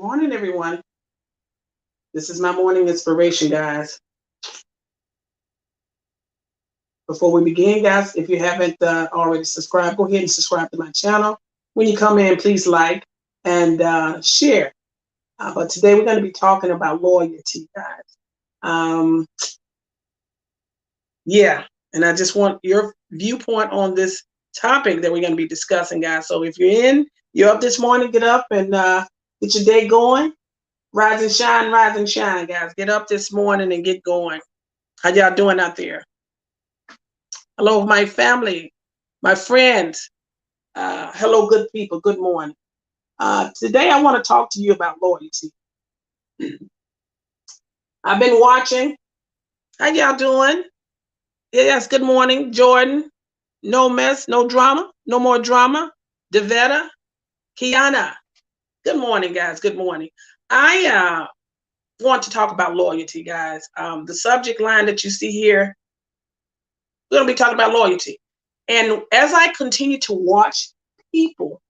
Morning, everyone. This is my morning inspiration, guys. Before we begin, guys, if you haven't already subscribed, go ahead and subscribe to my channel. When you come in, please like and share. But today we're going to be talking about loyalty, guys. Yeah, and I just want your viewpoint on this topic that we're going to be discussing, guys. So if you're up this morning, get up and get your day going. Rise and shine, guys. Get up this morning and get going. How y'all doing out there? Hello, my family, my friends. Hello, good people. Good morning. Today, I want to talk to you about loyalty. I've been watching. How y'all doing? Yes, good morning, Jordan. No mess, no drama, no more drama. Devetta, Kiana. Good morning, guys. Good morning. I want to talk about loyalty, guys. The subject line that you see here, we're going to be talking about loyalty. And as I continue to watch people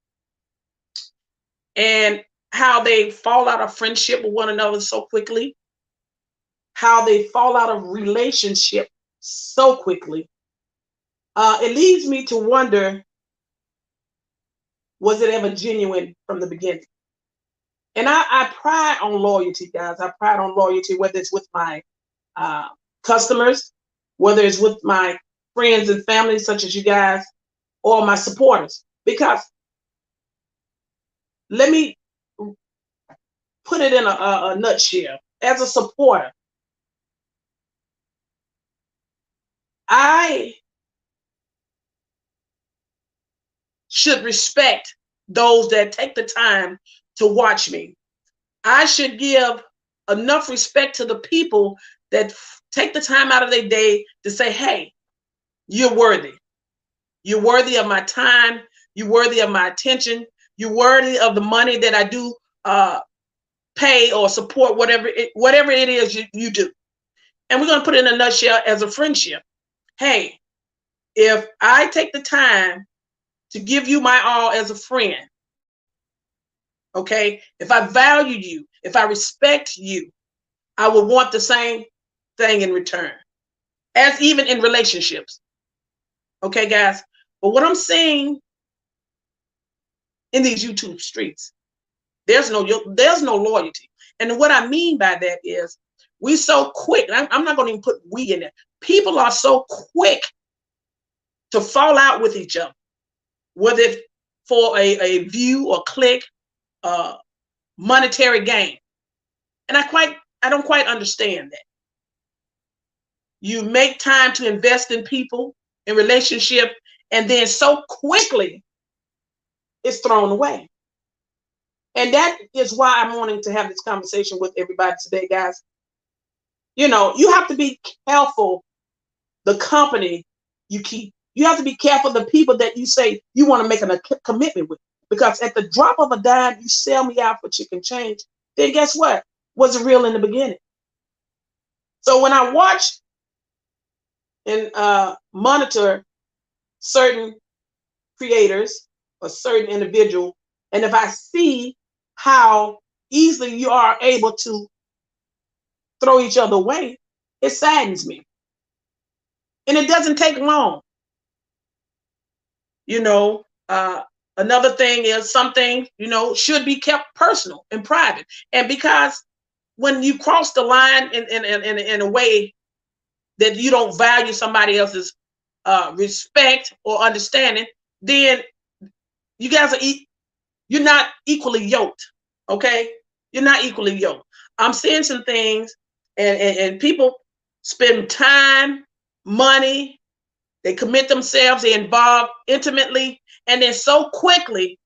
and how they fall out of friendship with one another so quickly, how they fall out of relationship so quickly, it leads me to wonder, was it ever genuine from the beginning? And I pride on loyalty, guys. I pride on loyalty, whether it's with my customers, whether it's with my friends and family, such as you guys, or my supporters. Because let me put it in a nutshell. As a supporter, I should respect those that take the time to watch me. I should give enough respect to the people that take the time out of their day to say, hey, you're worthy. You're worthy of my time. You're worthy of my attention. You're worthy of the money that I do pay or support, whatever it is you do. And we're going to put it in a nutshell as a friendship. Hey, if I take the time to give you my all as a friend, okay, if I value you, if I respect you, I would want the same thing in return, as even in relationships. Okay, guys. But what I'm saying in these YouTube streets, there's no loyalty. And what I mean by that is we so quick. I'm not going to even put we in there. People are so quick to fall out with each other, whether it's for a view or click, monetary gain. And I don't quite understand that. You make time to invest in people, in relationship, and then so quickly it's thrown away. And that is why I'm wanting to have this conversation with everybody today, guys. You know, you have to be careful the company you keep. You have to be careful the people that you say you want to make a commitment with. Because at the drop of a dime, you sell me out for chicken change. Then guess what? Wasn't real in the beginning. So when I watch and monitor certain creators or certain individual, and if I see how easily you are able to throw each other away, it saddens me. And it doesn't take long. You know, another thing is something, should be kept personal and private. And because when you cross the line in a way that you don't value somebody else's respect or understanding, then you guys you're not equally yoked. Okay, you're not equally yoked. I'm seeing some things, and people spend time, money, they commit themselves, they involve intimately, and then so quickly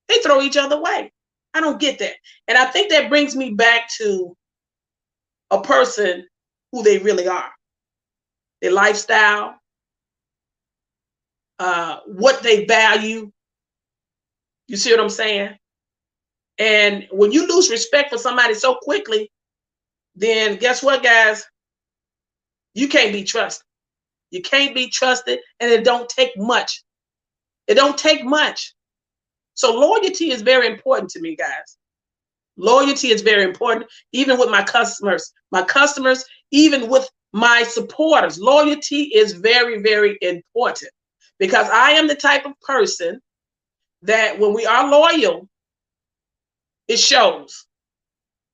they throw each other away. I don't get that. And I think that brings me back to a person who they really are, their lifestyle, what they value. You see what I'm saying? And when you lose respect for somebody so quickly, then guess what, guys? You can't be trusted. You can't be trusted, and it don't take much. It don't take much. So loyalty is very important to me, guys. Loyalty is very important, even with my customers. Even with my supporters. Loyalty is very, very important, because I am the type of person that when we are loyal, it shows.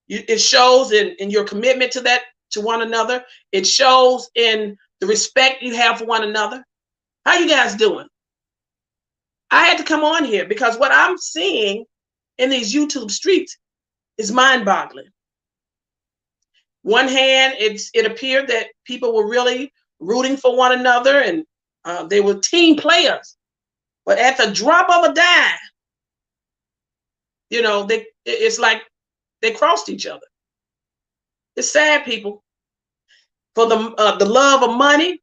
It shows in your commitment to one another. It shows in the respect you have for one another. How you guys doing? I had to come on here because what I'm seeing in these YouTube streets is mind-boggling. One hand, it appeared that people were really rooting for one another, and they were team players. But at the drop of a dime, it's like they crossed each other. It's sad, people. For the love of money,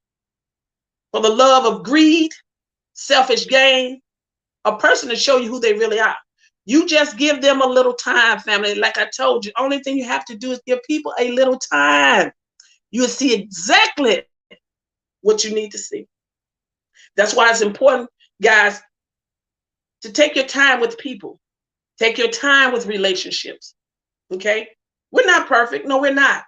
for the love of greed, selfish gain, a person to show you who they really are. You just give them a little time, family. Like I told you, only thing you have to do is give people a little time. You will see exactly what you need to see. That's why it's important, guys, to take your time with people. Take your time with relationships. Okay? We're not perfect. No, we're not.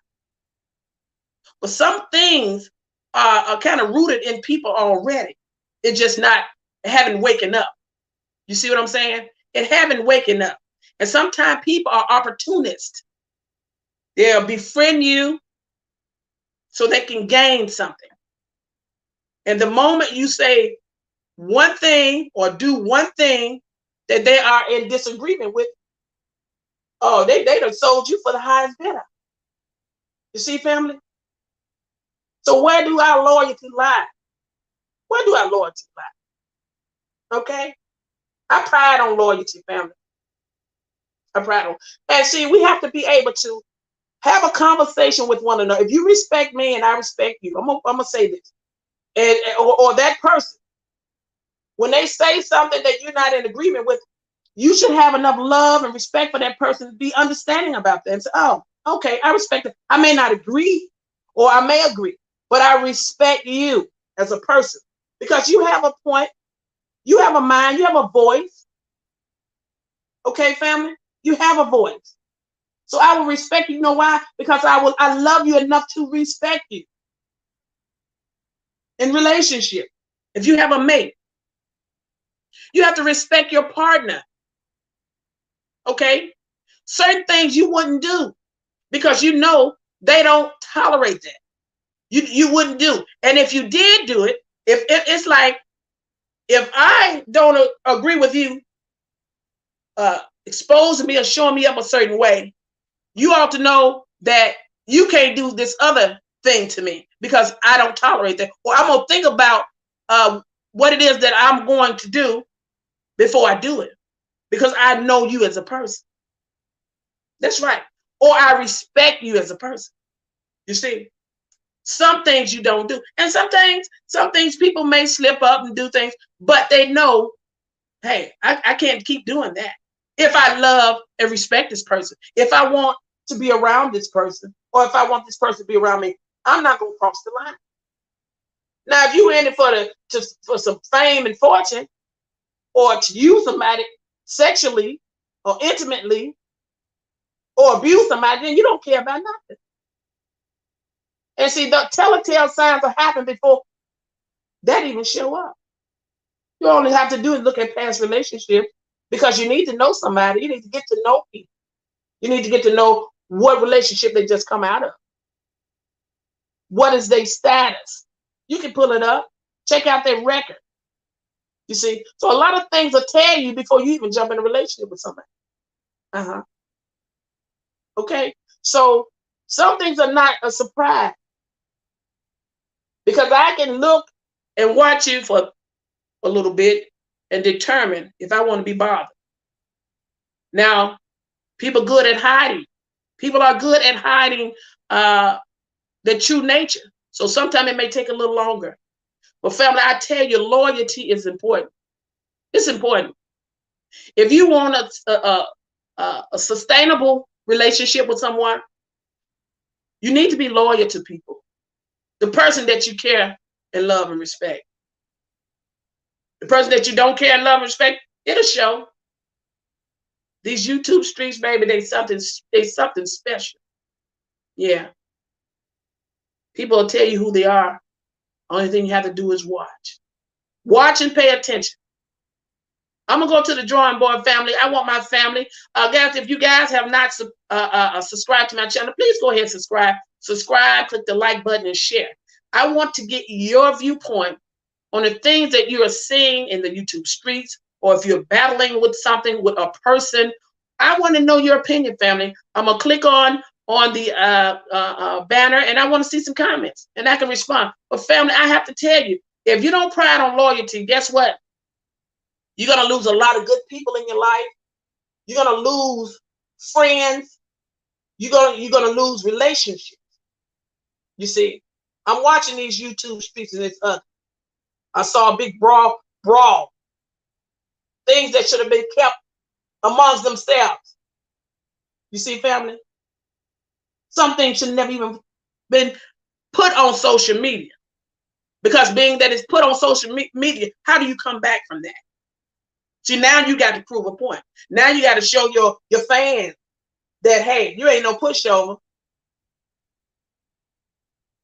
But some things are kind of rooted in people already. It's just not haven't waken up. You see what I'm saying? It haven't waken up. And sometimes people are opportunists. They'll befriend you so they can gain something. And the moment you say one thing or do one thing that they are in disagreement with, oh, they done sold you for the highest bidder. You see, family? So where do our loyalty lie? Where do our loyalty lie? Okay? I pride on loyalty, family. I pride on. And see, we have to be able to have a conversation with one another. If you respect me and I respect you, I'm gonna say this. Or that person, when they say something that you're not in agreement with, you should have enough love and respect for that person to be understanding about that and say, oh, okay, I respect it. I may not agree, or I may agree, but I respect you as a person, because you have a point, you have a mind, you have a voice. Okay, family? You have a voice. So I will respect you. You know why? Because I love you enough to respect you. In relationship, if you have a mate, you have to respect your partner. Okay? Certain things you wouldn't do because you know they don't tolerate that. You wouldn't do. And if you did do it, if it's like, if I don't agree with you exposing me or showing me up a certain way, you ought to know that you can't do this other thing to me because I don't tolerate that. Or I'm going to think about what it is that I'm going to do before I do it, because I know you as a person. That's right. Or I respect you as a person. You see, some things you don't do. And some things people may slip up and do things, but they know, hey, I can't keep doing that. If I love and respect this person, if I want to be around this person, or if I want this person to be around me, I'm not going to cross the line. Now, if you're in it for some fame and fortune, or to use somebody sexually or intimately, or abuse somebody, then you don't care about nothing. And see, the telltale signs will happen before that even show up. You only have to do is look at past relationships, because you need to know somebody. You need to get to know people. You need to get to know what relationship they just come out of. What is their status? You can pull it up. Check out their record. You see? So a lot of things will tell you before you even jump in a relationship with somebody. Okay? So some things are not a surprise, because I can look and watch you for a little bit and determine if I want to be bothered. Now, people good at hiding. People are good at hiding their true nature. So sometimes it may take a little longer. But family, I tell you, loyalty is important. It's important. If you want a sustainable relationship with someone, you need to be loyal to people. The person that you care and love and respect. The person that you don't care and love and respect, it'll show. These YouTube streets, baby, they something special. Yeah. People will tell you who they are. Only thing you have to do is watch. Watch and pay attention. I'm gonna go to the drawing board, family. I want my family. Guys, if you guys have not subscribed to my channel, please go ahead and subscribe. Subscribe, click the like button, and share. I want to get your viewpoint on the things that you are seeing in the YouTube streets, or if you're battling with something with a person. I want to know your opinion, family. I'm gonna click on the banner, and I want to see some comments, and I can respond. But family, I have to tell you, if you don't pride on loyalty, guess what? You're going to lose a lot of good people in your life. You're going to lose friends. You're going to lose relationships. You see, I'm watching these YouTube streets, and it's I saw a big brawl. Things that should have been kept amongst themselves. You see, family? Some things should never even been put on social media. Because being that it's put on social media, how do you come back from that? See, now you got to prove a point. Now you got to show your fans that, hey, you ain't no pushover.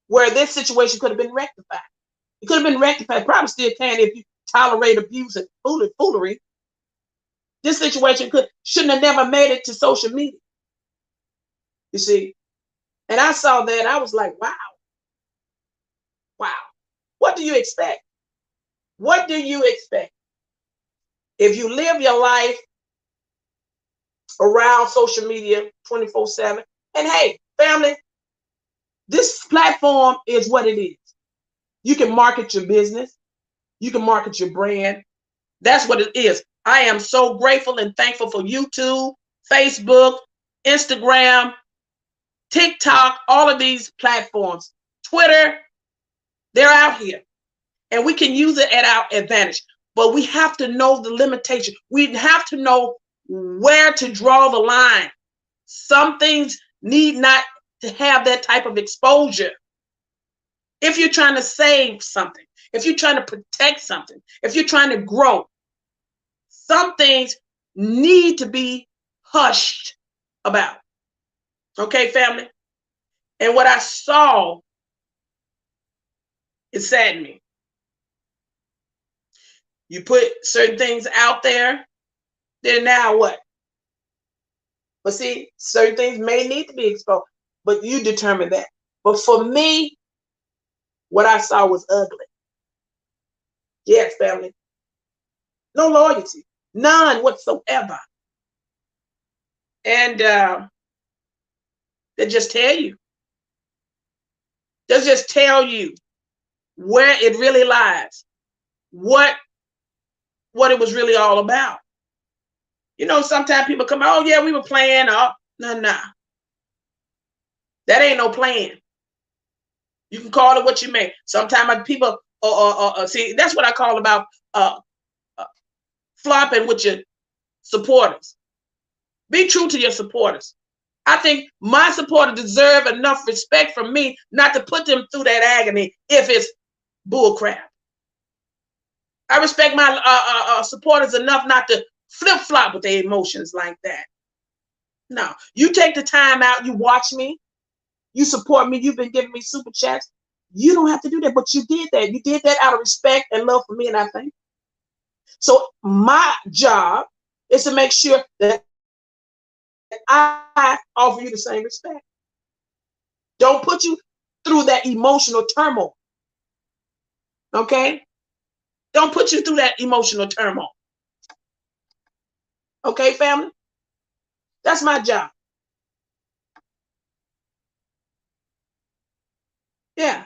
Where this situation could have been rectified. It could have been rectified. Probably still can if you tolerate abuse and foolery. This situation shouldn't have never made it to social media. You see? And I saw that. I was like, wow. Wow. What do you expect? What do you expect? If you live your life around social media 24/7, and hey, family, this platform is what it is. You can market your business. You can market your brand. That's what it is. I am so grateful and thankful for YouTube, Facebook, Instagram, TikTok, all of these platforms. Twitter, they're out here. And we can use it at our advantage. But we have to know the limitation. We have to know where to draw the line. Some things need not to have that type of exposure. If you're trying to save something, if you're trying to protect something, if you're trying to grow, some things need to be hushed about. Okay, family? And what I saw, it saddened me. You put certain things out there, then now what? But see, certain things may need to be exposed, but you determine that. But for me, what I saw was ugly. Yes, family. No loyalty, none whatsoever. And they just tell you. They'll just tell you where it really lies, what it was really all about. You know, sometimes people come, oh yeah, we were playing. Oh, no. That ain't no plan. You can call it what you may. Sometimes people, see, that's what I call about flopping with your supporters. Be true to your supporters. I think my supporters deserve enough respect from me not to put them through that agony if it's bullcrap. I respect my supporters enough not to flip-flop with their emotions like that. No, you take the time out, you watch me, you support me, you've been giving me super chats. You don't have to do that, but you did that. You did that out of respect and love for me, and I thank you. So my job is to make sure that I offer you the same respect. Don't put you through that emotional turmoil. Okay? Don't put you through that emotional turmoil. Okay, family? That's my job. Yeah.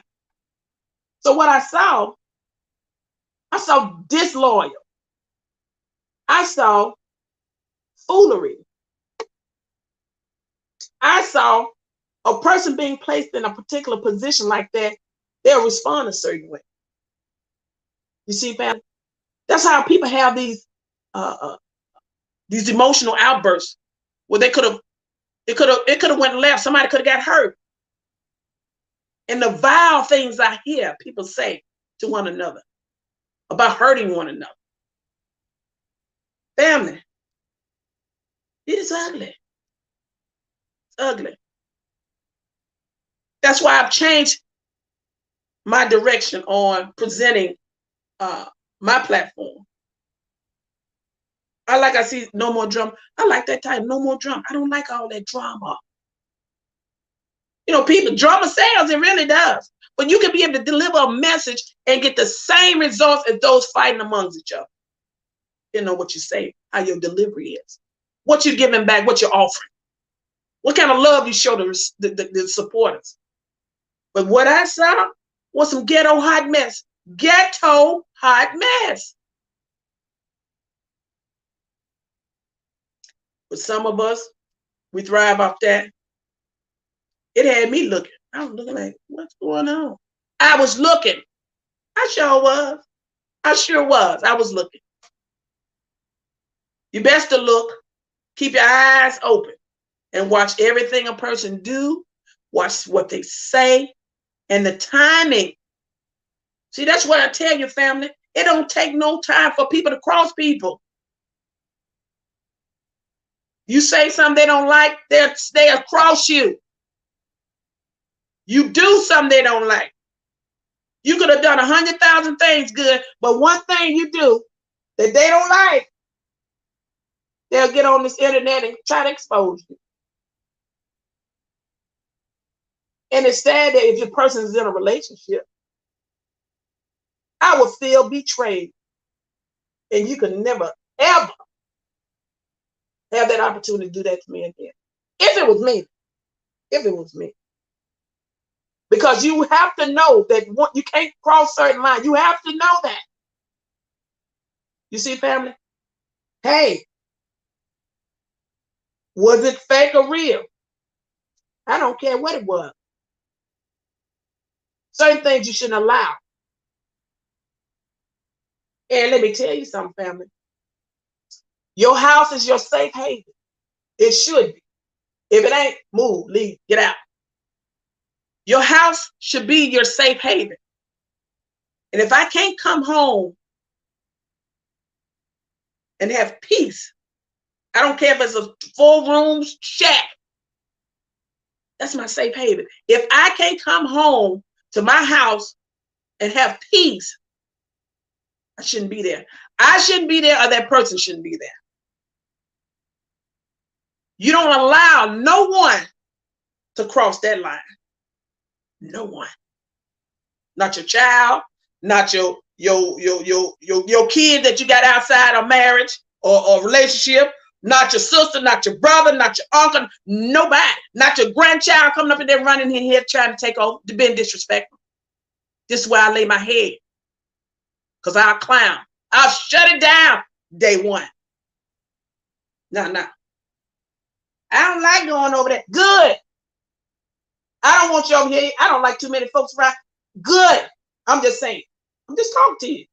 So what I saw disloyal. I saw foolery. I saw a person being placed in a particular position like that, they'll respond a certain way. You see, family? That's how people have these emotional outbursts where it could have went left. Somebody could have got hurt. And the vile things I hear people say to one another about hurting one another. Family. It is ugly. It's ugly. That's why I've changed my direction on presenting my platform. I see no more drama. I like that type, no more drama. I don't like all that drama. You know, people, drama sells, it really does. But you can be able to deliver a message and get the same results as those fighting amongst each other. You know what you say, how your delivery is, what you're giving back, what you're offering, what kind of love you show the supporters. But what I saw was some ghetto hot mess. Ghetto hot mess. But some of us, we thrive off that. It had me looking. I was looking like, what's going on? I was looking. I sure was. I sure was. I was looking. You best to look. Keep your eyes open and watch everything a person do. Watch what they say and the timing. See, that's what I tell you, family. It don't take no time for people to cross people. You say something they don't like, they'll cross you. You do something they don't like. You could have done 100,000 things good, but one thing you do that they don't like, they'll get on this internet and try to expose you. And it's sad that if your person is in a relationship, I would feel betrayed. And you could never, ever have that opportunity to do that to me again. If it was me. If it was me. Because you have to know that you can't cross certain lines. You have to know that. You see, family? Hey, was it fake or real? I don't care what it was. Certain things you shouldn't allow. And let me tell you something, family. Your house is your safe haven. It should be. If it ain't, move, leave, get out. Your house should be your safe haven. And if I can't come home and have peace, I don't care if it's a 4-room shack, that's my safe haven. If I can't come home to my house and have peace, I shouldn't be there. I shouldn't be there, or that person shouldn't be there. You don't allow no one to cross that line. No one. Not your child, not your kid that you got outside of marriage or relationship, not your sister, not your brother, not your uncle, nobody, not your grandchild coming up in there running in here trying to take over, to being disrespectful. This is where I lay my head. Because I'll clown. I'll shut it down day one. No. I don't like going over there. Good. I don't want you over here. I don't like too many folks around. Good. I'm just saying. I'm just talking to you.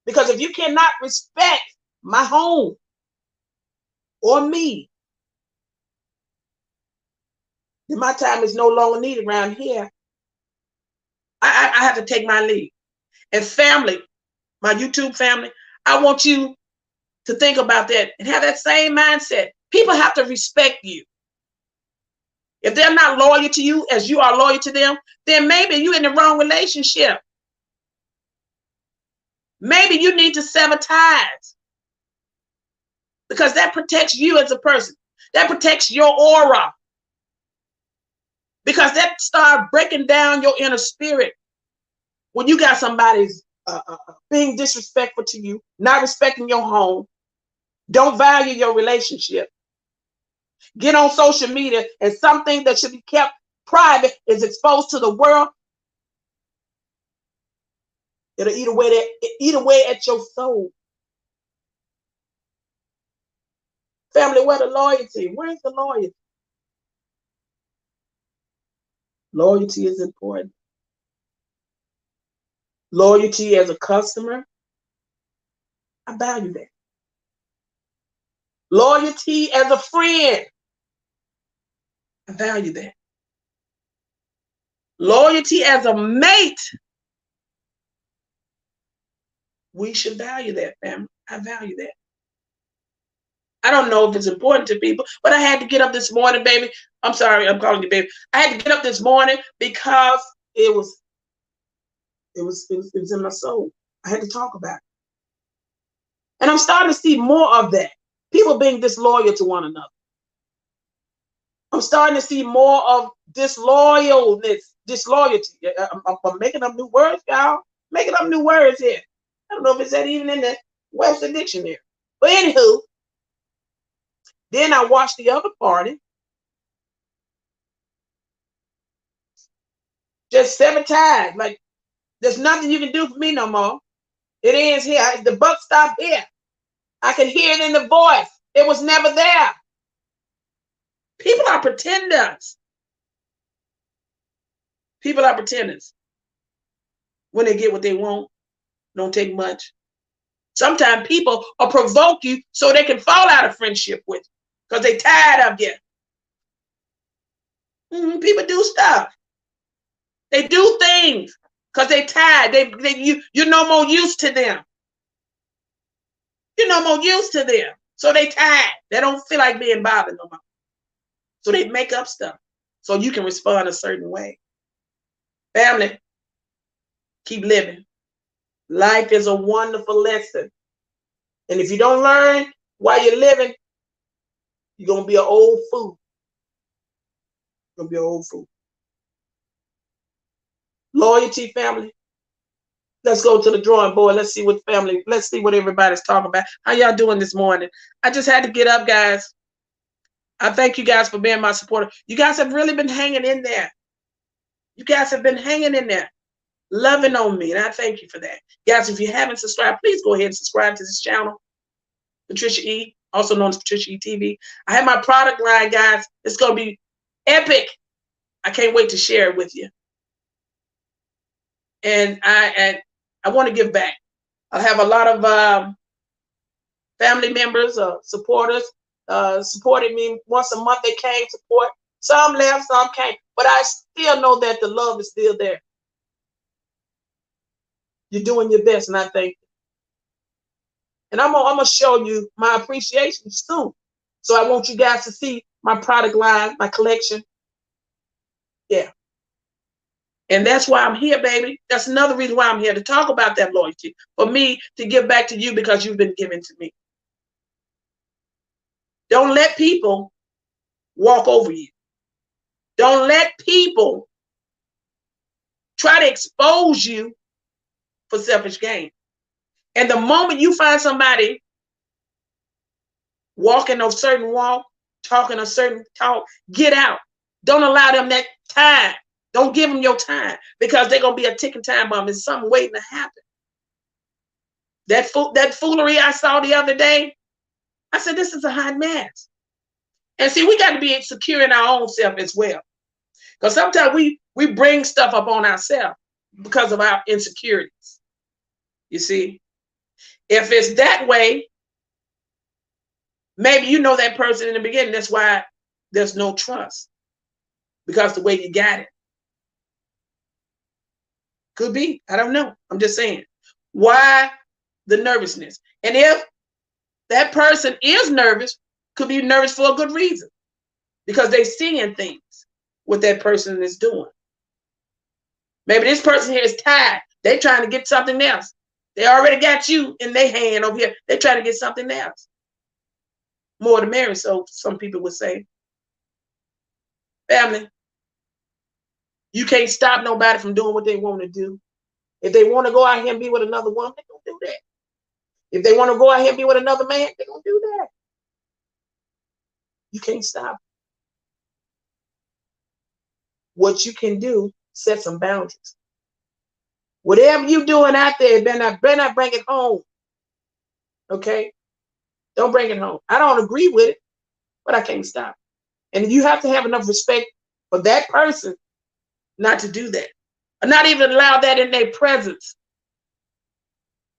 Because if you cannot respect my home or me, then my time is no longer needed around here. I have to take my leave. And family, my YouTube family, I want you to think about that and have that same mindset. People have to respect you. If they're not loyal to you as you are loyal to them, then maybe you're in the wrong relationship. Maybe you need to sever ties. Because that protects you as a person. That protects your aura. Because that starts breaking down your inner spirit. When you got somebody's being disrespectful to you, not respecting your home, don't value your relationship. Get on social media and something that should be kept private is exposed to the world. It'll eat away at your soul. Family, where the loyalty? Where's the loyalty? Loyalty is important. Loyalty as a customer, I value that. Loyalty as a friend, I value that. Loyalty as a mate, we should value that, family. I value that. I don't know if it's important to people, but I had to get up this morning, baby. I'm sorry, I'm calling you baby. I had to get up this morning because it was in my soul. I had to talk about it. And I'm starting to see more of that. People being disloyal to one another. I'm starting to see more of disloyalty. I'm making up new words, y'all. Making up new words here. I don't know if it's that even in the Webster Dictionary. But anywho, then I watched the other party. Just 7 times. Like, there's nothing you can do for me no more. It ends here. The buck stopped here. I can hear it in the voice. It was never there. People are pretenders. People are pretenders. When they get what they want, don't take much. Sometimes people will provoke you so they can fall out of friendship with you because they tired of you. People do stuff. They do things because they tired. You're no more used to them. You're no more used to them. So they tired. They don't feel like being bothered no more. So they make up stuff so you can respond a certain way. Family, keep living. Life is a wonderful lesson. And if you don't learn while you're living, you're going to be an old fool. You're going to be an old fool. Loyalty, family. Let's go to the drawing board. Let's see what everybody's talking about. How y'all doing this morning? I just had to get up, guys. I thank you guys for being my supporter. You guys have really been hanging in there. You guys have been hanging in there, loving on me, and I thank you for that. Guys, if you haven't subscribed, please go ahead and subscribe to this channel, Patricia E, also known as PatriciaE-TV. I have my product line, guys. It's going to be epic. I can't wait to share it with you. And I want to give back. I have a lot of family members, supporters, supported me once a month. They came support. Some left, some came, but I still know that the love is still there. You're doing your best, and I thank you. And I'm gonna show you my appreciation soon. So I want you guys to see my product line, my collection. Yeah. And that's why I'm here, baby. That's another reason why I'm here, to talk about that loyalty. For me to give back to you because you've been giving to me. Don't let people walk over you. Don't let people try to expose you for selfish gain. And the moment you find somebody walking a certain walk, talking a certain talk, get out. Don't allow them that time. Don't give them your time, because they're going to be a ticking time bomb. There's something waiting to happen. That foolery I saw the other day, I said, this is a hot mess. And see, we got to be secure in our own self as well. Because sometimes we bring stuff up on ourselves because of our insecurities. You see, if it's that way, maybe you know that person in the beginning. That's why there's no trust, because the way you got it. Could be. I don't know. I'm just saying. Why the nervousness? And if that person is nervous, could be nervous for a good reason, because they're seeing things what that person is doing. Maybe this person here is tired. They're trying to get something else. They already got you in their hand over here. They're trying to get something else. More to marry, so some people would say. Family, you can't stop nobody from doing what they want to do. If they want to go out here and be with another woman, they're going to do that. If they want to go out here and be with another man, they're going to do that. You can't stop. What you can do, set some boundaries. Whatever you're doing out there, better not bring it home. Okay? Don't bring it home. I don't agree with it, but I can't stop. And you have to have enough respect for that person not to do that. Or not even allow that in their presence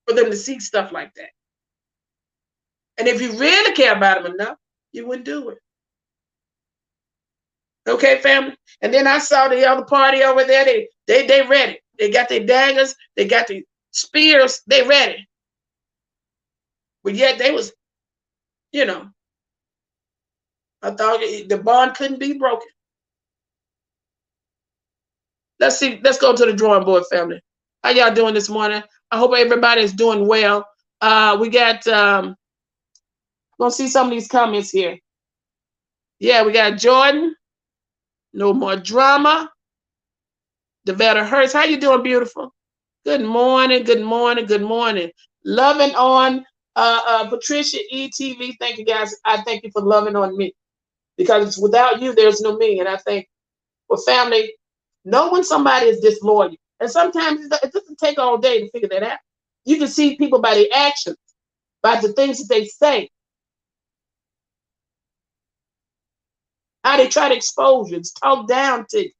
for them to see stuff like that. And if you really care about them enough, you wouldn't do it. Okay, family? And then I saw the other party over there. They ready. They got their daggers. They got the spears. They ready. But yet they was, you know, I thought the bond couldn't be broken. Let's see. Let's go to the drawing board, family. How y'all doing this morning? I hope everybody is doing well. We got gonna see some of these comments here. Yeah, we got Jordan. No more drama. The better hurts. How you doing, beautiful? Good morning. Good morning. Good morning. Loving on PatriciaE-TV. Thank you, guys. I thank you for loving on me, because without you, there's no me. And I think, well, family, know when somebody is disloyal. And sometimes it doesn't take all day to figure that out. You can see people by their actions, by the things that they say, how they try to expose you, talk down to you.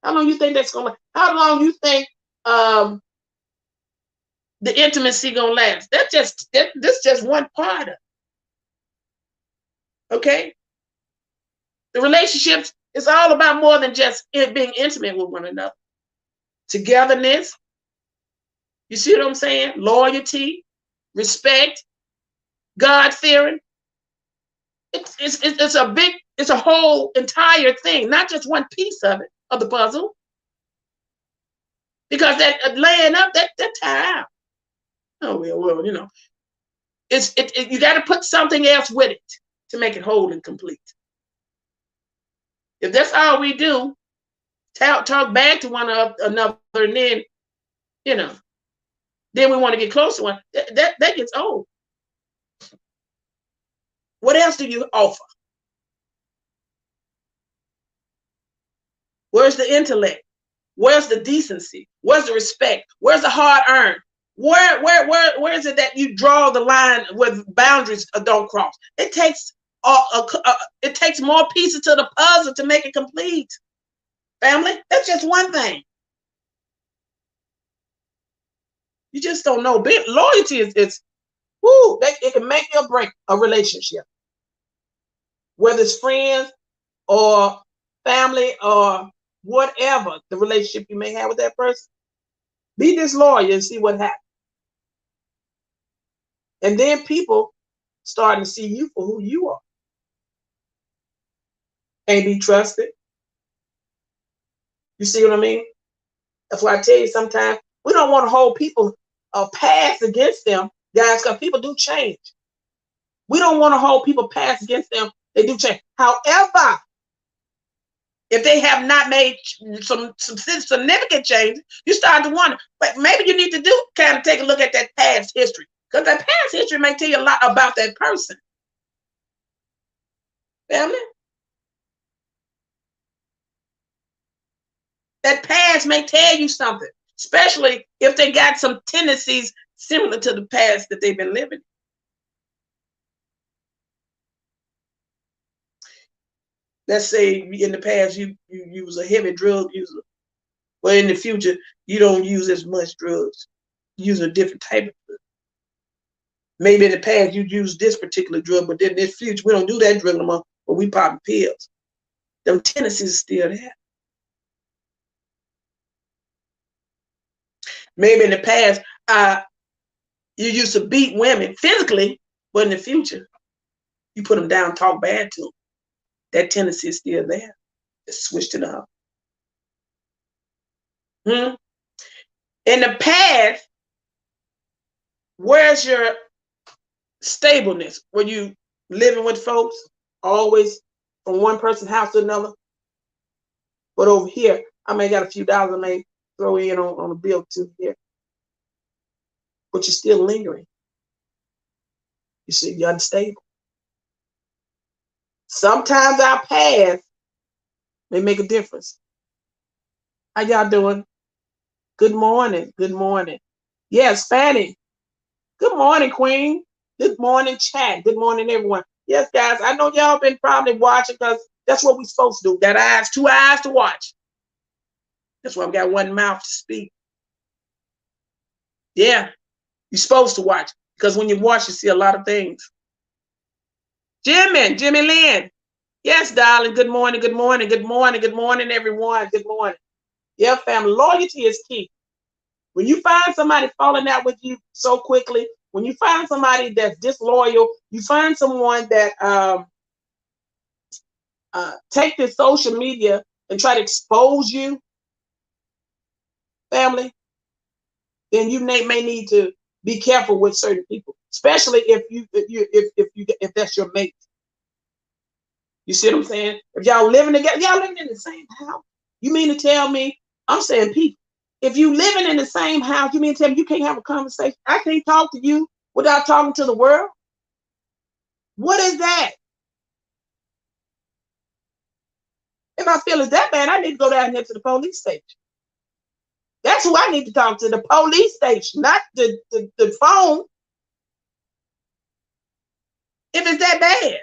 How long you think that's gonna? How long you think the intimacy gonna last? That's just one part of it. Okay, the relationships is all about more than just being intimate with one another. Togetherness. You see what I'm saying? Loyalty, respect, God-fearing. It's a whole entire thing, not just one piece of it, of the puzzle. Because that laying up, that tie out. Oh, well, you know, you got to put something else with it to make it whole and complete. If that's all we do, talk back to one another, and then, you know, then we want to get close to one, that gets old. What else do you offer? Where's the intellect? Where's the decency? Where's the respect? Where's the hard earned? Where is it that you draw the line where boundaries don't cross? It takes more pieces to the puzzle to make it complete. Family, that's just one thing. You just don't know. Loyalty is whoo, it can make or break a relationship. Whether it's friends or family or whatever the relationship you may have with that person, be disloyal and see what happens. And then people starting to see you for who you are. Can't be trusted. You see what I mean? That's why I tell you sometimes we don't want to hold people past against them, guys, because people do change. We don't want to hold people past against them. They do change. However, if they have not made some significant change, you start to wonder, but maybe you need to kind of take a look at that past history, because that past history may tell you a lot about that person. Family? That past may tell you something, especially if they got some tendencies similar to the past that they've been living. Let's say in the past you was a heavy drug user, but in the future you don't use as much drugs. You use a different type of drug. Maybe in the past you used this particular drug, but then in the future we don't do that drug no more, but we pop pills. Them tendencies are still there. Maybe in the past you used to beat women physically, but in the future you put them down, talk bad to them. That tendency is still there. Just switched it up. In the past, where's your stableness? Were you living with folks, always from one person's house to another? But over here, I may got a few dollars I may throw in on a bill too here. But you're still lingering. You see, you're unstable. Sometimes our past may make a difference. How y'all doing? Good morning. Good morning. Yes, Fanny. Good morning, Queen. Good morning, chat. Good morning, everyone. Yes, guys, I know y'all been probably watching, because that's what we're supposed to do. Got eyes, 2 eyes to watch. That's why I've got 1 mouth to speak. Yeah, you're supposed to watch, because when you watch, you see a lot of things. Jimmy Lynn. Yes, darling. Good morning. Good morning. Good morning. Good morning, everyone. Good morning. Yeah, family. Loyalty is key. When you find somebody falling out with you so quickly, when you find somebody that's disloyal, you find someone that take this social media and try to expose you, family, then you may need to be careful with certain people, especially if that's your mate. You see what I'm saying? If y'all living together, y'all living in the same house. You mean to tell me? I'm saying people. If you living in the same house, you mean to tell me you can't have a conversation? I can't talk to you without talking to the world. What is that? If I feel it's that bad, I need to go down here to the police station. That's who I need to talk to, the police station, not the phone. If it's that bad.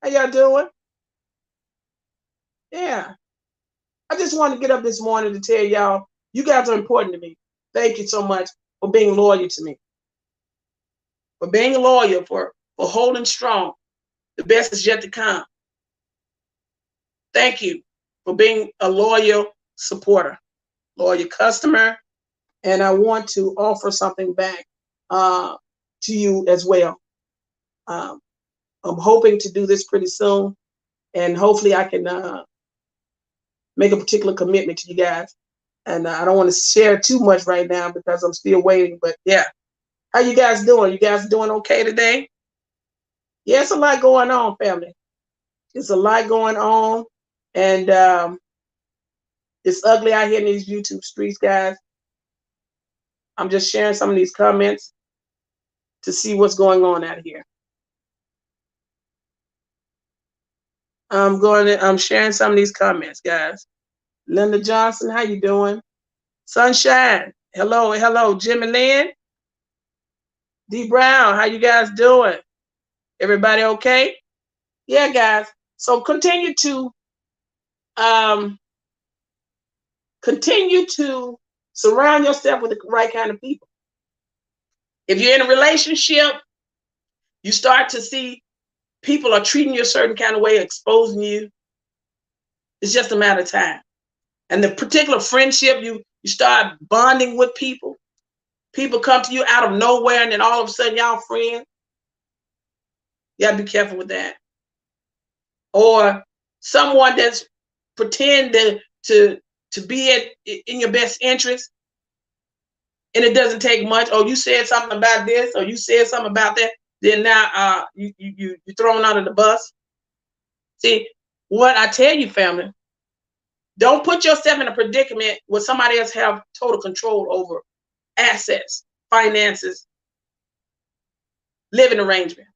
How y'all doing? Yeah. I just wanted to get up this morning to tell y'all, you guys are important to me. Thank you so much for being loyal to me. For being loyal, for holding strong. The best is yet to come. Thank you for being a loyal supporter, loyal customer. And I want to offer something back to you as well. I'm hoping to do this pretty soon. And hopefully I can make a particular commitment to you guys. And I don't want to share too much right now because I'm still waiting. But yeah, how you guys doing? You guys doing okay today? Yeah, it's a lot going on, family. It's a lot going on. And it's ugly out here in these YouTube streets, guys. I'm just sharing some of these comments to see what's going on out here. I'm sharing some of these comments, guys. Linda Johnson, how you doing? Sunshine, hello. Jimmy Lynn, D Brown, how you guys doing? Everybody okay? Yeah, guys. So continue to surround yourself with the right kind of people. If you're in a relationship, you start to see people are treating you a certain kind of way, exposing you. It's just a matter of time. And the particular friendship, you start bonding with people. People come to you out of nowhere, and then all of a sudden y'all friends. You gotta be careful with that. Or someone that's pretending to be in your best interest, and it doesn't take much. Oh, you said something about this, or you said something about that. Then now you're thrown under the bus. See, what I tell you, family, don't put yourself in a predicament where somebody else have total control over assets, finances, living arrangement.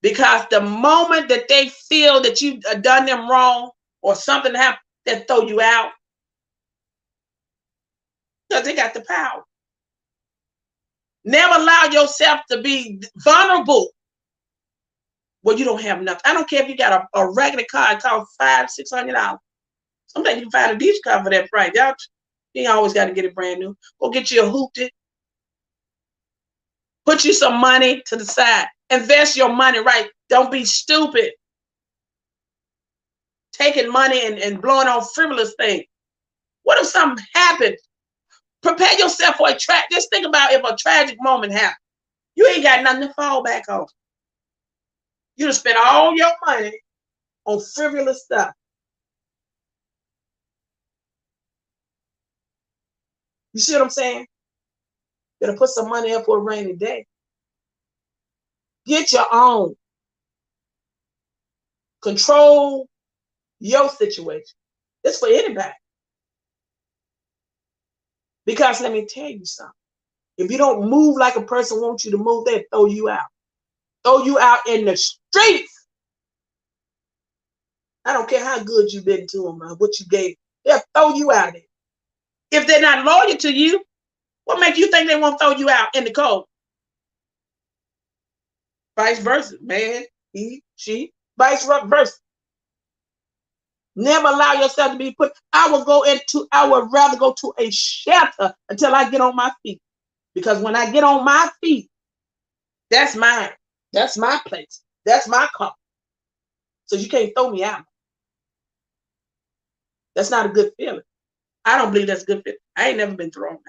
Because the moment that they feel that you've done them wrong or something happened, they throw you out. Because they got the power. Never allow yourself to be vulnerable where you don't have nothing. I don't care if you got a regular car, it costs $500-$600. Sometimes you can find a decent car for that price. Y'all, you ain't always got to get it brand new. Go get you a hoopty. Put you some money to the side. Invest your money right. Don't be stupid. Taking money and blowing on frivolous things. What if something happens? Prepare yourself for a tragic. Just think about if a tragic moment happens. You ain't got nothing to fall back on. You done spent all your money on frivolous stuff. You see what I'm saying? You gotta put some money up for a rainy day. Get your own. Control your situation. It's for anybody. Because let me tell you something. If you don't move like a person wants you to move, they'll throw you out. Throw you out in the streets. I don't care how good you've been to them or what you gave. They'll throw you out there. If they're not loyal to you, what makes you think they won't throw you out in the cold? Vice versa. Man, he, she, vice versa. Never allow yourself to be put. I would rather go to a shelter until I get on my feet. Because when I get on my feet, that's mine. That's my place. That's my car. So you can't throw me out. That's not a good feeling. I don't believe that's a good feeling. I ain't never been thrown out.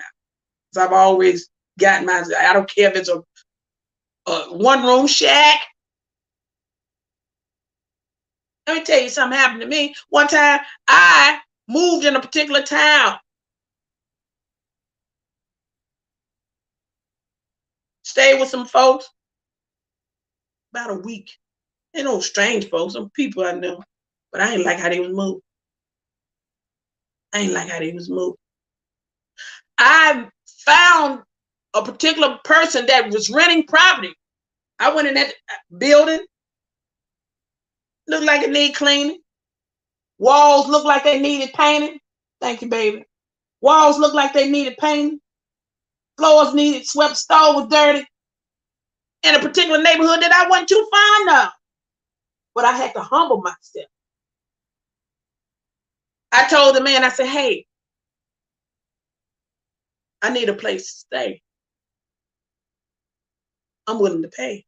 Because I've always gotten mine. I don't care if it's a one-room shack Let me tell you something happened to me. One time I moved in a particular town. Stayed with some folks about a week. They no strange folks, some people I knew. But I ain't like how they was moved. I ain't like how they was moved. I found a particular person that was renting property. I went in that building. Looked like it needed cleaning. Walls looked like they needed painting. Thank you, baby. Walls looked like they needed painting. Floors needed swept. Stove was dirty. In a particular neighborhood that I wasn't too fond of. But I had to humble myself. I told the man, I said, hey, I need a place to stay. I'm willing to pay.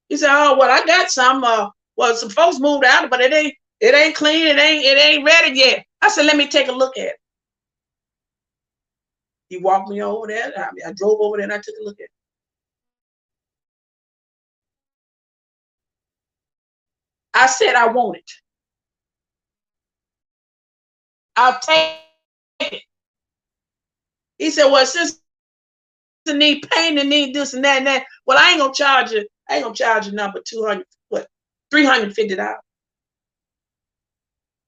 He said, oh, well, I got some. Well, some folks moved out, but it ain't clean. It ain't ready yet. I said, let me take a look at it. He walked me over there. I drove over there and I took a look at it. I said, I want it. I'll take it. He said, well, since it need paint and need this and that and that, well, I ain't gonna charge you. I ain't gonna charge you number $350.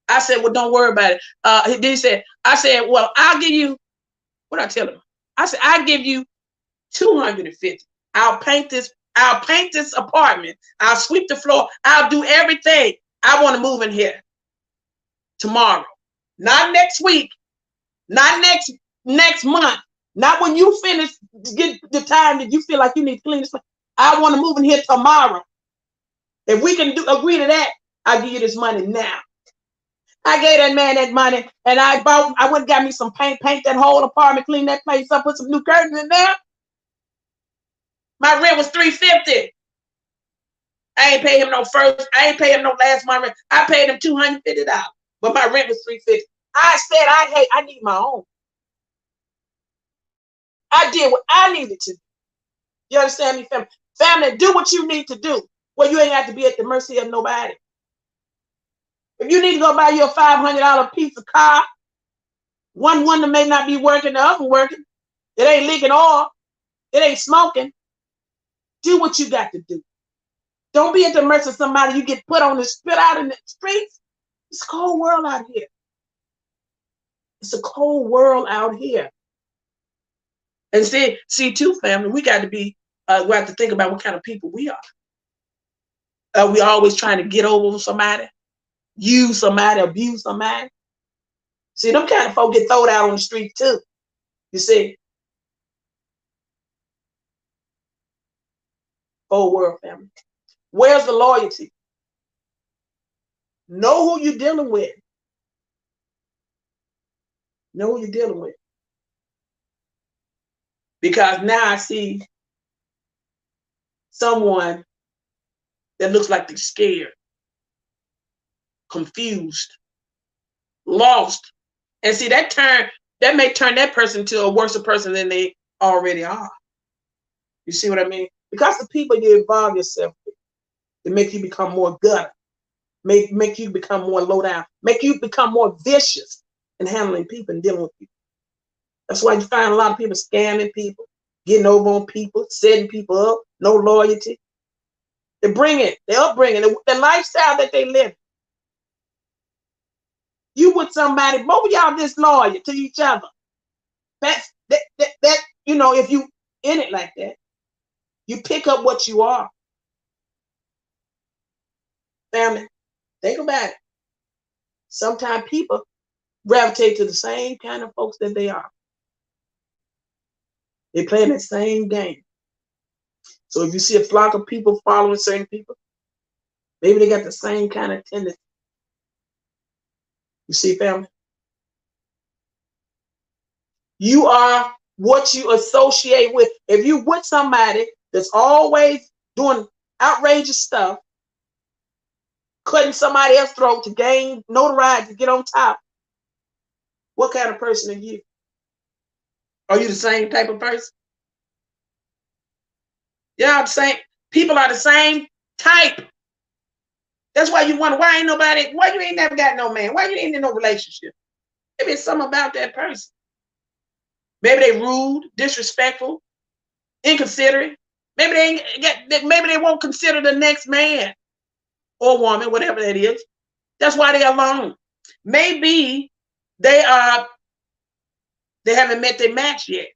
I said, well, don't worry about it. Then he said, I said, well, I'll give you, what I tell him? I said, I'll give you $250. I'll paint this apartment. I'll sweep the floor. I'll do everything. I want to move in here tomorrow. Not next week. Not next month. Not when you finish, get the time that you feel like you need to clean this place. I want to move in here tomorrow. If we can agree to that, I'll give you this money now. I gave that man that money, and I went and got me some paint that whole apartment, clean that place up, put some new curtains in there. My rent was $350. I ain't pay him no first. I ain't pay him no last month rent. I paid him $250, but my rent was $350. I said, I need my own. I did what I needed to do. You understand me, family? Family, do what you need to do. Well, you ain't have to be at the mercy of nobody. If you need to go buy you a $500 piece of car, one that may not be working, the other working. It ain't leaking oil. It ain't smoking. Do what you got to do. Don't be at the mercy of somebody you get put on and spit out in the streets. It's a cold world out here. It's a cold world out here. And see too, family, we got to be, we have to think about what kind of people we are. We always trying to get over somebody, use somebody, abuse somebody. See, them kind of folk get thrown out on the street too. You see? Whole world, family. Where's the loyalty? Know who you're dealing with. Know who you're dealing with. Because now I see someone that looks like they're scared, confused, lost. And see, that may turn that person into a worse person than they already are. You see what I mean? Because the people you involve yourself with, they make you become more gutter, make you become more low down, make you become more vicious in handling people and dealing with people. That's why you find a lot of people scamming people, getting over on people, setting people up, no loyalty. They bring it, their upbringing, the lifestyle that they live. You with somebody, both of y'all disloyal to each other. That you know, if you in it like that, you pick up what you are. Family, think about it. Sometimes people gravitate to the same kind of folks that they are. They play in the same game. So if you see a flock of people following certain people, maybe they got the same kind of tendency. You see, family? You are what you associate with. If you with somebody that's always doing outrageous stuff, cutting somebody else's throat to gain notoriety, to get on top, what kind of person are you? Are you the same type of person? Yeah, I'm saying people are the same type. That's why you wonder why you ain't never got no man? Why you ain't in no relationship? Maybe it's something about that person. Maybe they rude, disrespectful, inconsiderate. Maybe they won't consider the next man or woman, whatever that is. That's why they're alone. Maybe they haven't met their match yet.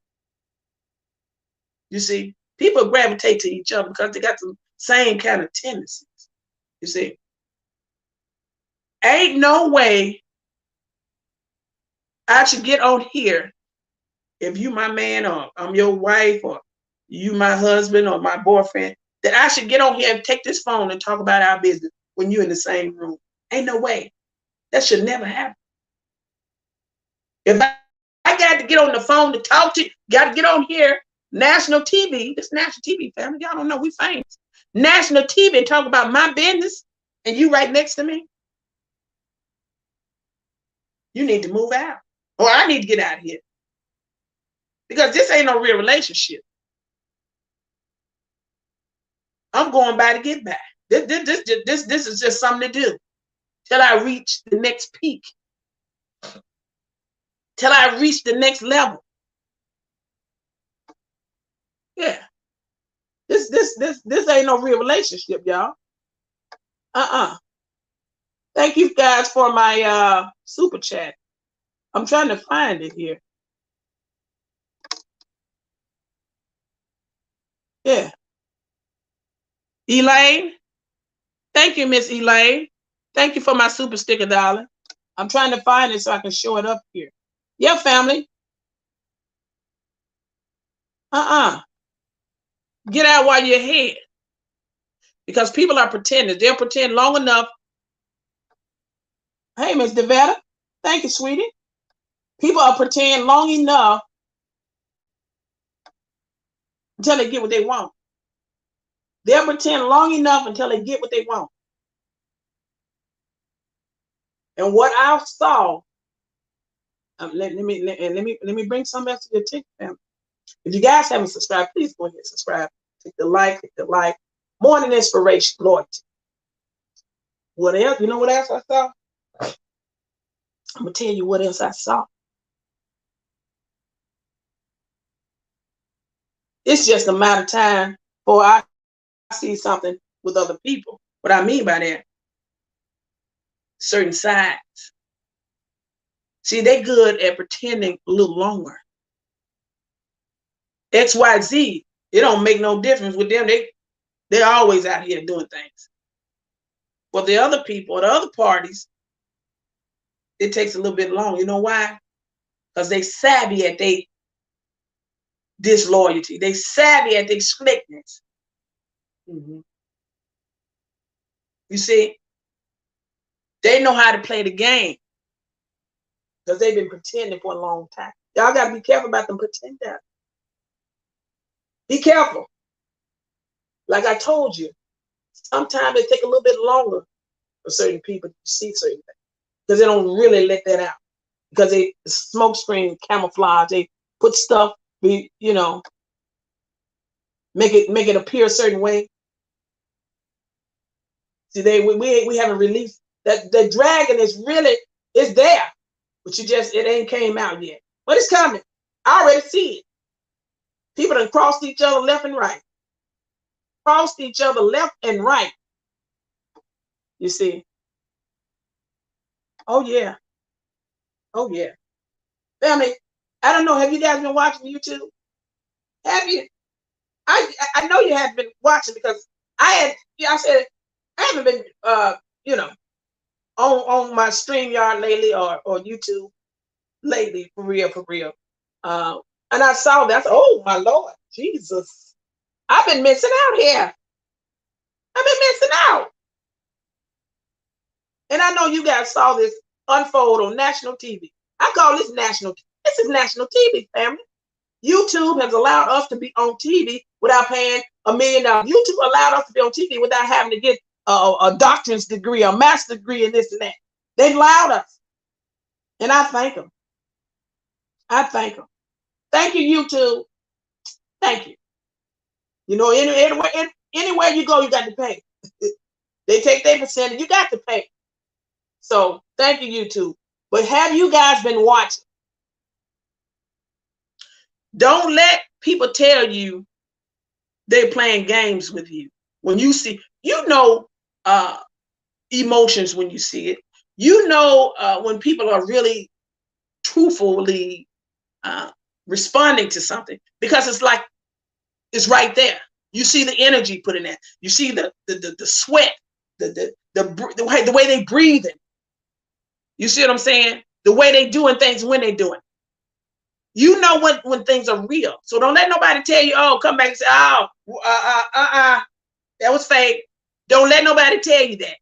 You see, people gravitate to each other because they got the same kind of tendencies. You see, ain't no way I should get on here if you my man or I'm your wife or you my husband or my boyfriend, that I should get on here and take this phone and talk about our business when you're in the same room. Ain't no way. That should never happen. If I got to get on the phone to talk to you, got to get on here, national TV, this national TV family, y'all don't know we famous. National TV and talk about my business and you right next to me. You need to move out. Or I need to get out of here. Because this ain't no real relationship. I'm going by to get back. This is just something to do till I reach the next peak, till I reach the next level. Yeah, this ain't no real relationship, y'all. Thank you guys for my super chat. I'm trying to find it here. Yeah. Elaine. Thank you, Miss Elaine. Thank you for my super sticker, darling. I'm trying to find it so I can show it up here. Yeah, family. Get out while you're ahead. Because people are pretenders. They'll pretend long enough. Hey, Miss Devetta. Thank you, sweetie. People are pretending long enough until they get what they want. They'll pretend long enough until they get what they want. And what I saw, let me bring some else to your attention, family. If you guys haven't subscribed, please go ahead and subscribe. Click the like. Morning inspiration, loyalty. What else? You know what else I saw? I'm gonna tell you what else I saw. It's just a matter of time before I see something with other people. What I mean by that, certain sides. See, they good at pretending a little longer. XYZ, it don't make no difference with them. They're always out here doing things. But the other people, the other parties, it takes a little bit long. You know why? Because they savvy at their disloyalty. They savvy at their slickness. You see, they know how to play the game because they've been pretending for a long time. Y'all got to be careful about them pretenders. Be careful. Like I told you, sometimes it take a little bit longer for certain people to see certain things because they don't really let that out. Because they smoke screen camouflage, they put stuff, make it appear a certain way. See, we haven't released that. The dragon is there, but it ain't came out yet. But it's coming. I already see it. People done crossed each other left and right. Crossed each other left and right. You see. Oh yeah. Oh yeah. Family, I don't know. Have you guys been watching YouTube? Have you? I know you have been watching because I said I haven't been on my StreamYard lately or YouTube lately for real. And I saw that. I said, oh my Lord, Jesus. I've been missing out here. I've been missing out. And I know you guys saw this unfold on national TV. I call this national. This is national TV, family. YouTube has allowed us to be on TV without paying $1 million. YouTube allowed us to be on TV without having to get a doctorate's degree, a master's degree, and this and that. They've allowed us. And I thank them. I thank them. Thank you, YouTube. Thank you. You know, anywhere you go, you got to pay. They take their percentage. You got to pay. So thank you, YouTube. But have you guys been watching? Don't let people tell you they're playing games with you. When you see, emotions when you see it. When people are really truthfully responding to something, because it's like it's right there. You see the energy put in that. You see the sweat, the way they breathing. You see what I'm saying? The way they doing things when they doing. You know when things are real. So don't let nobody tell you, oh, come back and say, oh, that was fake. Don't let nobody tell you that.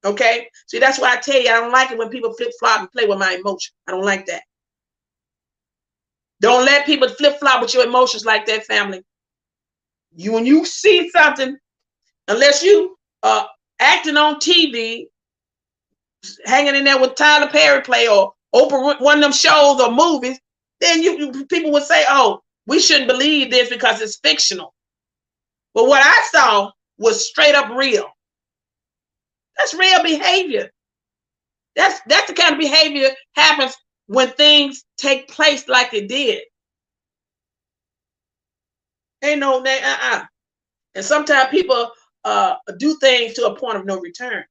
Okay? See, that's why I tell you, I don't like it when people flip-flop and play with my emotions. I don't like that. Don't let people flip-flop with your emotions like that, family. When you see something, unless you acting on TV, hanging in there with Tyler Perry play or Oprah, one of them shows or movies, then people would say, oh, we shouldn't believe this because it's fictional. But what I saw was straight up real. That's real behavior. That's the kind of behavior happens when things take place like it did. Ain't no And sometimes people do things to a point of no return.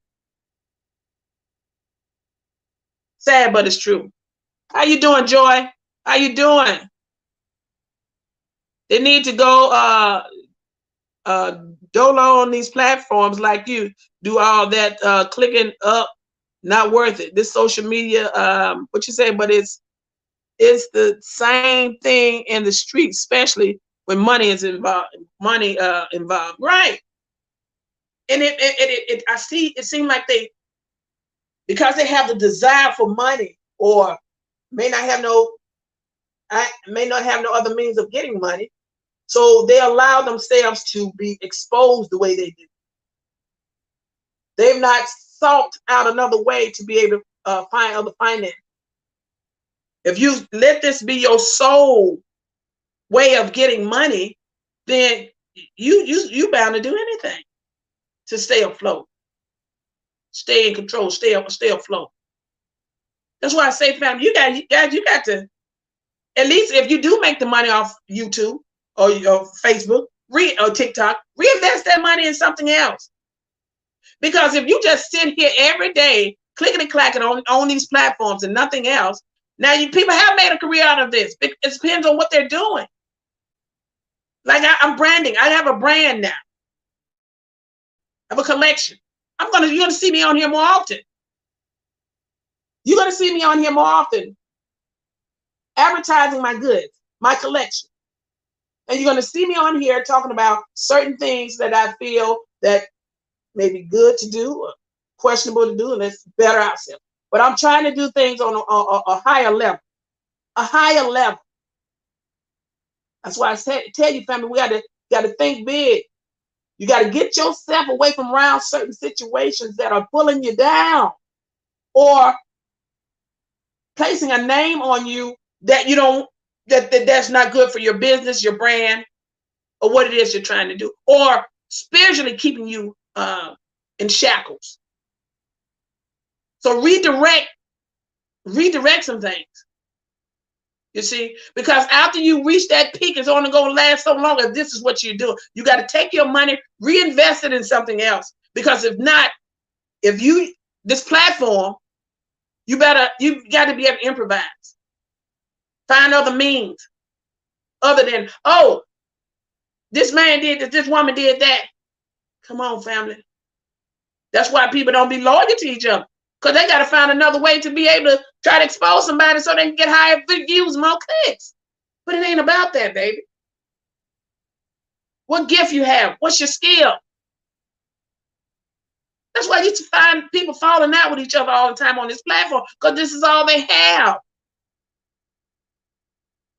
Sad, but it's true. How you doing, Joy? How you doing? They need to go dolo on these platforms like you. Do all that clicking up, not worth it. This social media, what you say, but it's the same thing in the street, especially when money is involved. Involved, right? And I see it seems like because they have the desire for money, or may not have no other means of getting money, so they allow themselves to be exposed the way they do. They've not sought out another way to be able to find other finance. If you let this be your sole way of getting money, then you bound to do anything to stay afloat, stay in control, stay afloat. That's why I say, family, you got to, at least if you do make the money off YouTube or Facebook or TikTok, reinvest that money in something else. Because if you just sit here every day clicking and clacking on these platforms and nothing else, now people have made a career out of this. It depends on what they're doing. Like I'm branding. I have a brand now. I have a collection. You're gonna see me on here more often. You're gonna see me on here more often, advertising my goods, my collection. And you're gonna see me on here talking about certain things that I feel that may be good to do or questionable to do, and let's better ourselves. But I'm trying to do things on a higher level. A higher level. That's why I tell you, family, we got to think big. You got to get yourself away from around certain situations that are pulling you down, or placing a name on you that you don't, that's not good for your business, your brand, or what it is you're trying to do, or spiritually keeping you in shackles. So redirect some things. You see, because after you reach that peak, it's only going to last so long if this is what you do. You got to take your money, reinvest it in something else. Because if not, this platform, you got to be able to improvise. Find other means other than, oh, this man did this, this woman did that. Come on, family. That's why people don't be loyal to each other. Because they got to find another way to be able to try to expose somebody so they can get higher views, more clicks. But it ain't about that, baby. What gift you have? What's your skill? That's why you find people falling out with each other all the time on this platform, because this is all they have.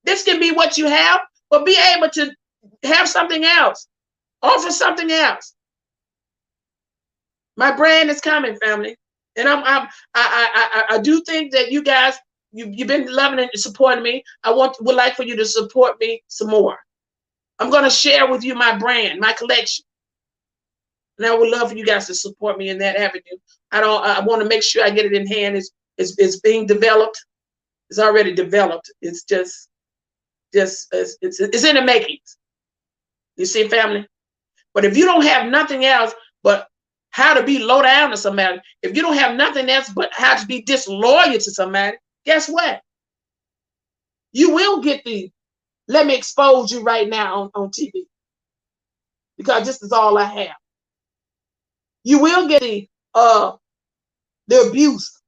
This can be what you have, but be able to have something else. Offer something else. My brand is coming, family. And I do think that you guys, you've been loving and supporting me. Would like for you to support me some more. I'm going to share with you my brand, my collection. And I would love for you guys to support me in that avenue. I want to make sure I get it in hand. It's being developed. It's already developed. It's just it's in the makings. You see, family? But if you don't have nothing else but how to be low down to somebody, if you don't have nothing else but how to be disloyal to somebody, guess what? You will get the let me expose you right now on TV, because this is all I have. You will get the abuse,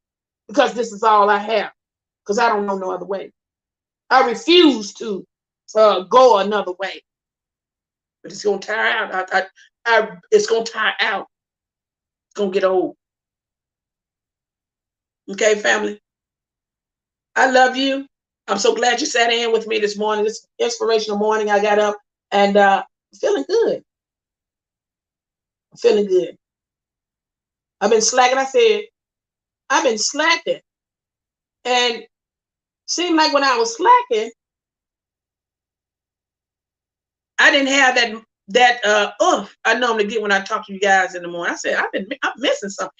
because this is all I have, because I don't know no other way. I refuse to go another way. But it's gonna tire out. It's gonna tire out. It's gonna get old. Okay, family. I love you. I'm so glad you sat in with me this morning. This inspirational morning. I got up and feeling good. I'm feeling good. I've been slacking. I said, I've been slacking. And seemed like when I was slacking, I didn't have that I normally get when I talk to you guys in the morning. I said, I'm missing something.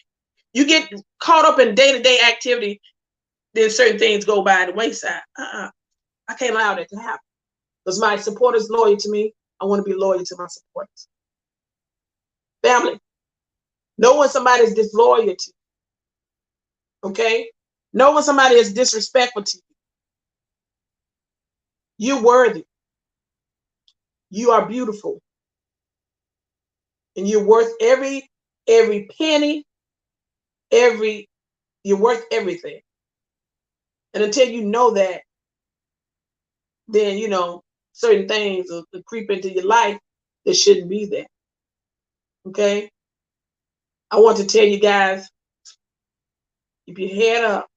You get caught up in day-to-day activity, then certain things go by the wayside. I can't allow that to happen. Because my supporters loyal to me, I want to be loyal to my supporters. Family, know when somebody is disloyal to you. Okay? Know when somebody is disrespectful to you. You're worthy. You are beautiful. And you're worth every penny, you're worth everything. And until you know that, then, you know, certain things will creep into your life that shouldn't be there. Okay? I want to tell you guys, keep your head up.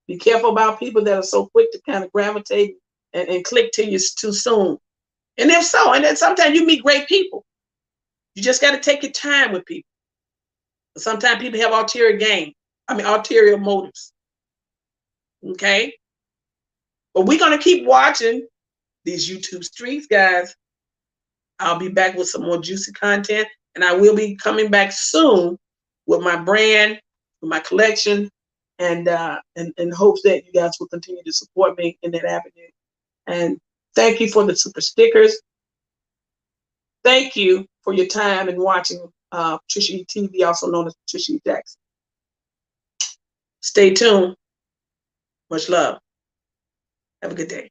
Be careful about people that are so quick to kind of gravitate and click to you too soon. And if so, and then sometimes you meet great people. You just got to take your time with people. Sometimes people have ulterior motives. Okay? But we're going to keep watching these YouTube streets, guys. I'll be back with some more juicy content, and I will be coming back soon with my brand, with my collection, and hopes that you guys will continue to support me in that avenue. And thank you for the super stickers. Thank you for your time and watching PatriciaE-TV, also known as Patricia E. Jackson. Stay tuned. Much love. Have a good day.